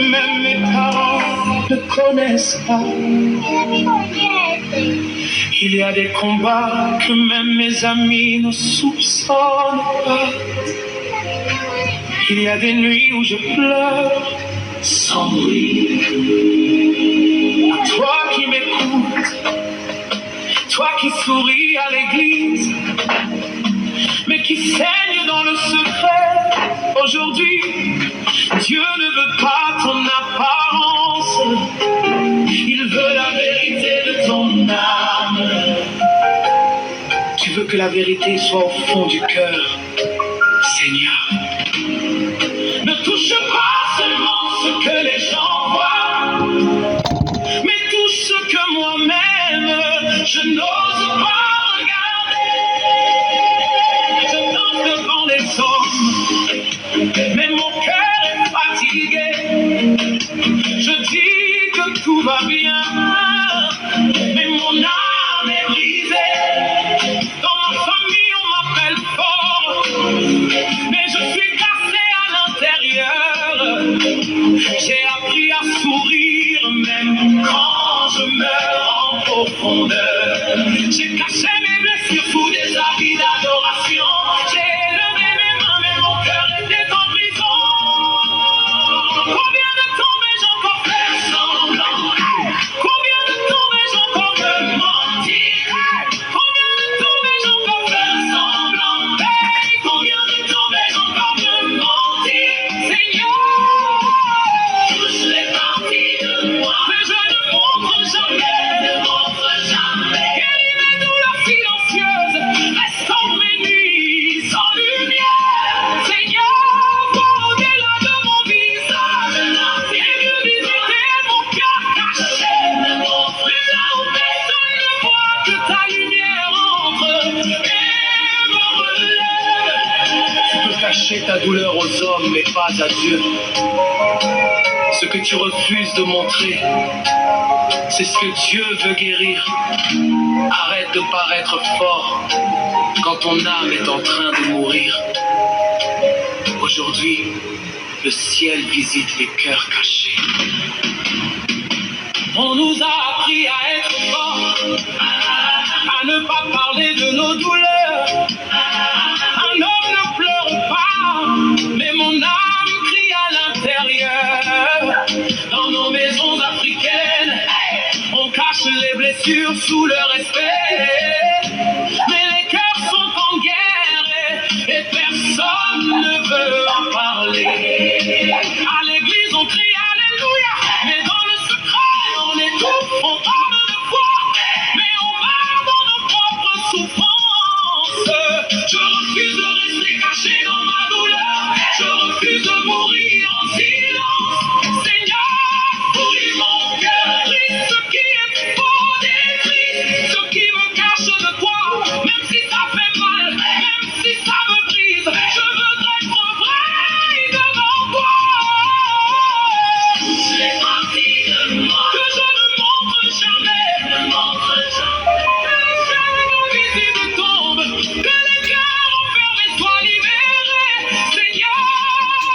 Même mes parents ne connaissent pas. Il y a des combats que même mes amis ne soupçonnent pas. Il y a des nuits où je pleure sans bruit. Toi qui m'écoutes, toi qui souris à l'église, mais qui saigne dans le secret. Aujourd'hui, Dieu ne veut pas ton apparence, il veut la vérité de ton âme. Tu veux que la vérité soit au fond du cœur, Seigneur. Ne touche pas seulement ce que les gens voient, mais touche ce que moi-même je n'ose pas regarder. Je danse devant les hommes, mais mon cœur est fatigué. Je dis que tout va bien, mais mon âme est brisée. Dans ma famille on m'appelle fort, mais je suis cassé à l'intérieur. J'ai appris à sourire même quand je meurs en profondeur. J'ai caché mes blessures sous des habits d'adoration. J'ai élevé mes mains mais mon cœur était en prison. Combien de temps vais-je encore faire semblant? Combien de temps vais-je encore me mentir? Combien de temps vais-je encore faire semblant? Combien de temps vais-je encore me mentir? Seigneur, touche les parties de moi que je ne montre jamais, ne montre jamais. Guéris mes douleurs silencieuses, restaure mes nuits sans lumière. Seigneur, vois au-delà de mon visage et viens visiter mon cœur caché. Ne montre là où personne ne voit que ta lumière entre et me relève. Tu peux cacher ta douleur aux hommes, mais pas à Dieu. Ce que tu refuses de montrer, c'est ce que Dieu veut guérir. Arrête de paraître fort quand ton âme est en train de mourir. Aujourd'hui, le ciel visite les cœurs cachés. On nous a appris à être forts, à ne pas parler de nos douleurs. Un homme ne pleure pas, mais mon âme crie à l'intérieur. Dans nos maisons africaines, on cache les blessures sous le respect. Mais les cœurs sont en guerre et personne ne veut en parler. À l'église, on crie Alléluia, mais dans le secret, on étouffe, on parle de foi, mais on meurt dans nos propres souffrances. Je refuse de rester caché dans ma douleur, je refuse de mourir en silence. Seigneur, fouille mon cœur, brise ce qui est faux, détruis ce qui me cache de toi, même si ça fait mal, même si ça me brise, je veux être vrai devant toi. Les parties de moi que je ne montre jamais, ne montre jamais. Que les chaînes invisibles tombent, que les cœurs enfermés soient libérés. Seigneur,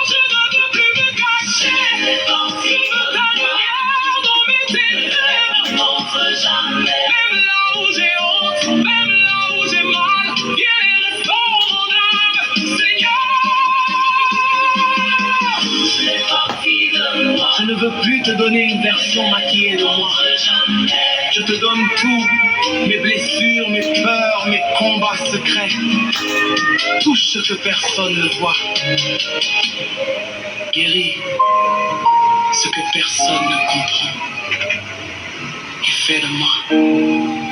je ne veux plus me cacher. Je veux ta lumière dans mes ténèbres. Ne montre jamais. Même là où j'ai honte, même là où j'ai mal, viens et restaure mon âme. Seigneur, les parties de moi. Je ne veux plus te donner une version maquillée de moi. Je te donne tout, mes blessures, mes peurs, mes combats secrets. Tout ce que personne ne voit. Guéris ce que personne ne comprend. Et fais de moi